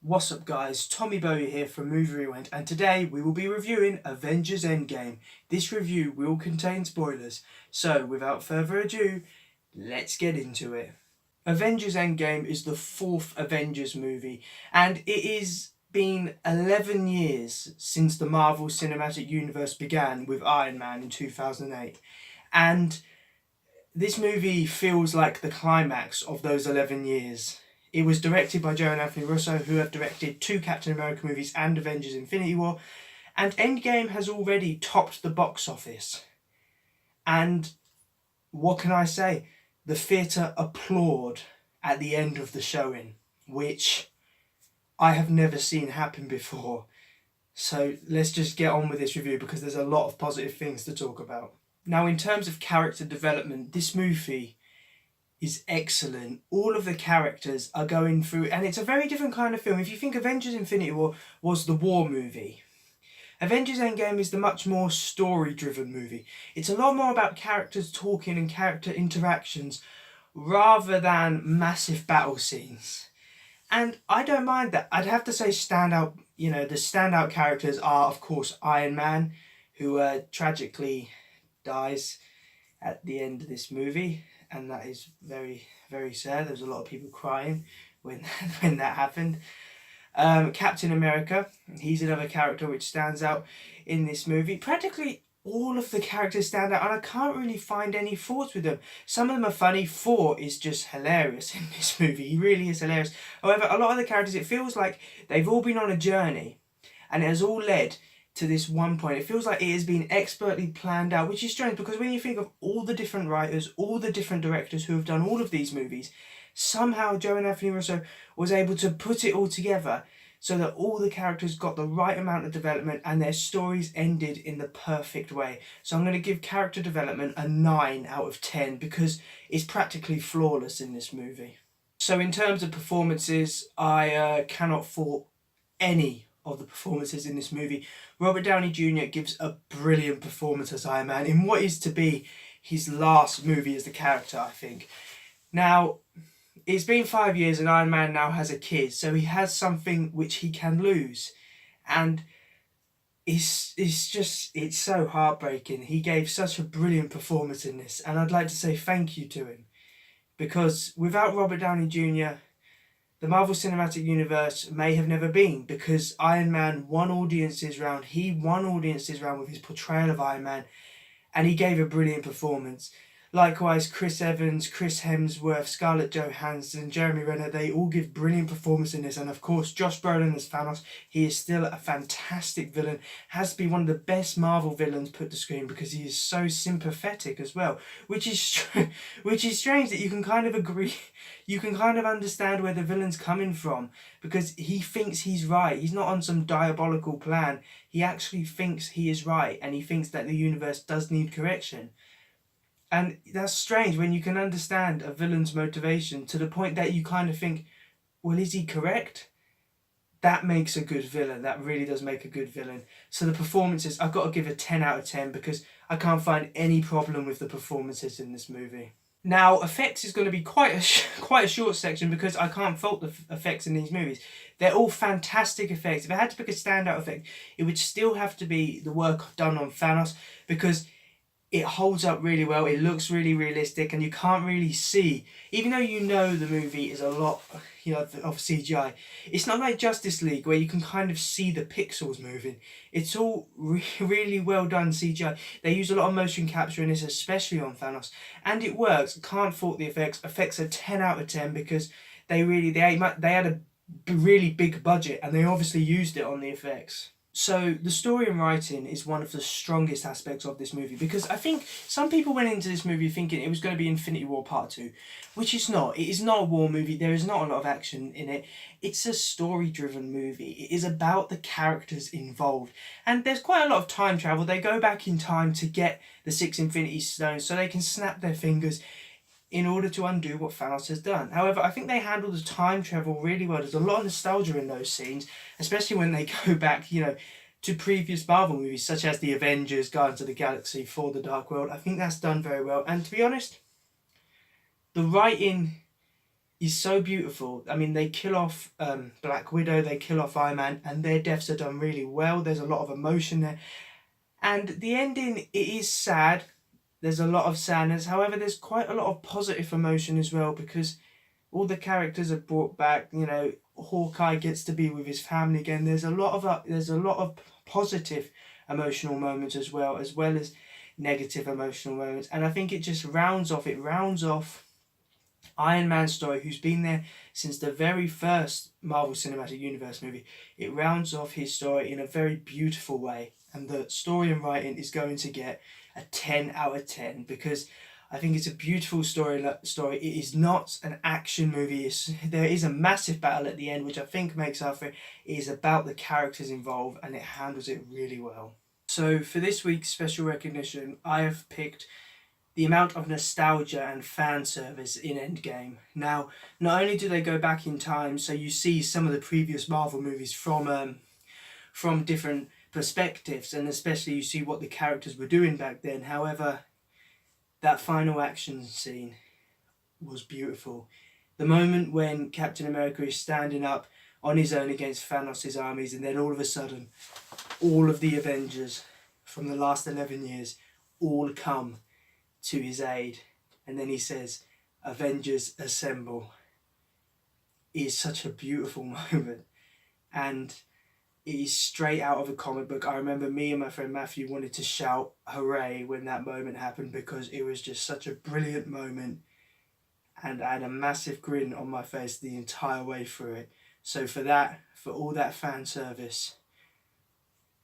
What's up guys, Tommy Bowie here from Movie Rewind, and today we will be reviewing Avengers Endgame. This review will contain spoilers, so without further ado, let's get into it. Avengers Endgame is the fourth Avengers movie, and it is been 11 years since the Marvel Cinematic Universe began with Iron Man in 2008, and this movie feels like the climax of those 11 years. It was directed by Joe and Anthony Rosso, who have directed two Captain America movies and Avengers Infinity War, and Endgame has already topped the box office. And what can I say? The theatre applauded at the end of the showing, which I have never seen happen before. So let's just get on with this review because there's a lot of positive things to talk about. Now, in terms of character development, this movie is excellent. All of the characters are going through, and it's a very different kind of film. If you think Avengers Infinity War was the war movie, Avengers Endgame is the much more story-driven movie. It's a lot more about characters talking and character interactions rather than massive battle scenes. And I don't mind that. I'd have to say the standout characters are, of course, Iron Man, who tragically dies at the end of this movie. And that is very, very sad. There was a lot of people crying when that happened. Captain America, he's another character which stands out in this movie. Practically all of the characters stand out, and I can't really find any faults with them. Some of them are funny. Thor is just hilarious in this movie. He really is hilarious. However, a lot of the characters, it feels like they've all been on a journey, and it has all led to this one point. It feels like it has been expertly planned out, which is strange because when you think of all the different writers, all the different directors who have done all of these movies, somehow Joe and Anthony Rosso was able to put it all together so that all the characters got the right amount of development and their stories ended in the perfect way. So I'm going to give character development a 9 out of 10 because it's practically flawless in this movie. So in terms of performances, I cannot fault any of the performances in this movie. Robert Downey Jr. gives a brilliant performance as Iron Man in what is to be his last movie as the character, I think. Now, it's been 5 years and Iron Man now has a kid, so he has something which he can lose. And it's so heartbreaking. He gave such a brilliant performance in this, and I'd like to say thank you to him. Because without Robert Downey Jr., the Marvel Cinematic Universe may have never been, because Iron Man won audiences round. He won audiences round with his portrayal of Iron Man, and he gave a brilliant performance. Likewise, Chris Evans, Chris Hemsworth, Scarlett Johansson, Jeremy Renner, they all give brilliant performance in this. And of course, Josh Brolin as Thanos, he is still a fantastic villain. Has to be one of the best Marvel villains put to screen because he is so sympathetic as well. Which is strange that you can kind of agree, you can kind of understand where the villain's coming from because he thinks he's right. He's not on some diabolical plan. He actually thinks he is right and he thinks that the universe does need correction. And that's strange when you can understand a villain's motivation to the point that you kind of think, well, is he correct? That makes a good villain. That really does make a good villain. So the performances, I've got to give a 10 out of 10 because I can't find any problem with the performances in this movie. Now, effects is going to be quite a short section because I can't fault the effects in these movies. They're all fantastic effects. If I had to pick a standout effect, it would still have to be the work done on Thanos because it holds up really well, it looks really realistic, and you can't really see, even though you know the movie is a lot of CGI, it's not like Justice League where you can kind of see the pixels moving. It's all really well done CGI. They use a lot of motion capture in this, especially on Thanos, and it works. Can't fault the effects. Effects are 10 out of 10 because they had a really big budget and they obviously used it on the effects. So the story and writing is one of the strongest aspects of this movie because I think some people went into this movie thinking it was going to be Infinity War Part 2, which it's not. It is not a war movie. There is not a lot of action in it. It's a story-driven movie. It is about the characters involved. And there's quite a lot of time travel. They go back in time to get the 6 Infinity Stones so they can snap their fingers in order to undo what Thanos has done. However, I think they handle the time travel really well. There's a lot of nostalgia in those scenes, especially when they go back, to previous Marvel movies, such as the Avengers, Guardians of the Galaxy, For the Dark World. I think that's done very well. And to be honest, the writing is so beautiful. I mean, they kill off Black Widow, they kill off Iron Man, and their deaths are done really well. There's a lot of emotion there. And the ending, it is sad. There's a lot of sadness. However, there's quite a lot of positive emotion as well, because all the characters are brought back. You know, Hawkeye gets to be with his family again. There's a lot of positive emotional moments as well as negative emotional moments. And I think it just rounds off Iron Man's story, who's been there since the very first Marvel Cinematic Universe movie. It rounds off his story in a very beautiful way, and the story and writing is going to get a 10 out of 10, because I think it's a beautiful story. It is not an action movie. There is a massive battle at the end, which I think makes up for it. It is about the characters involved, and it handles it really well. So for this week's special recognition, I have picked the amount of nostalgia and fan service in Endgame. Now, not only do they go back in time, so you see some of the previous Marvel movies from different perspectives, and especially you see what the characters were doing back then. However, that final action scene was beautiful. The moment when Captain America is standing up on his own against Thanos' armies, and then all of a sudden, all of the Avengers from the last 11 years all come to his aid, and then he says, "Avengers assemble," is such a beautiful moment, and it is straight out of a comic book. I remember me and my friend Matthew wanted to shout hooray when that moment happened, because it was just such a brilliant moment, and I had a massive grin on my face the entire way through it. So for all that fan service,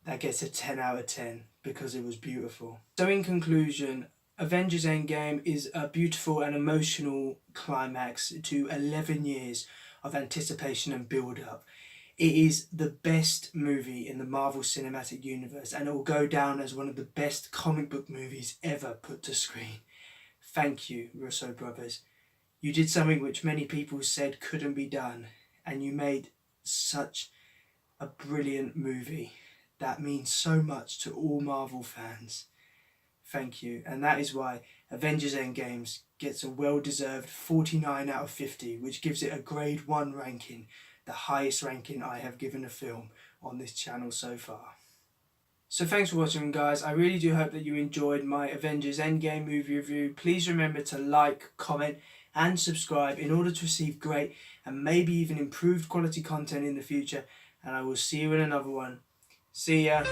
that gets a 10 out of 10, because it was beautiful. So in conclusion, Avengers Endgame is a beautiful and emotional climax to 11 years of anticipation and build-up. It is the best movie in the Marvel Cinematic Universe, and it will go down as one of the best comic book movies ever put to screen. Thank you, Russo brothers. You did something which many people said couldn't be done, and you made such a brilliant movie that means so much to all Marvel fans. Thank you, and that is why Avengers Endgame gets a well-deserved 49 out of 50, which gives it a grade 1 ranking, the highest ranking I have given a film on this channel so far. So thanks for watching, guys. I really do hope that you enjoyed my Avengers Endgame movie review. Please remember to like, comment and subscribe in order to receive great and maybe even improved quality content in the future, and I will see you in another one. See ya!